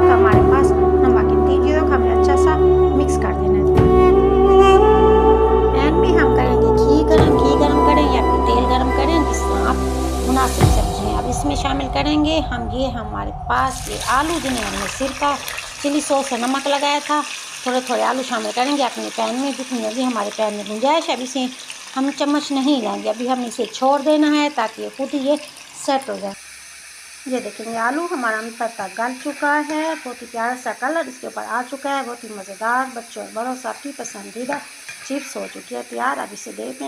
हमारे पास नमक इन तीनों को हमें अच्छा सा मिक्स कर देना है। पैन में हम करेंगे घी गरम करें या फिर तेल गरम करें, जिससे आप मुनासिब समझें। अब इसमें शामिल करेंगे हम ये हमारे पास ये आलू, जिन्हें हमने सिरका चिली सॉस और नमक लगाया था, थोड़े थोड़े आलू शामिल करेंगे अपने पैन में, जितनी भी हमारे पैन में गुंजाइश। अब इसे हम चम्मच नहीं लेंगे, अभी हम इसे छोड़ देना है ताकि ये खुद ये सेट हो जाए। ये देखेंगे आलू हमारा अंदर तक गल चुका है, बहुत ही प्यारा सा कलर इसके ऊपर आ चुका है, बहुत ही मज़ेदार बच्चों और बड़ों सबकी पसंदीदा चिप्स हो चुकी है तैयार। अब इसे देख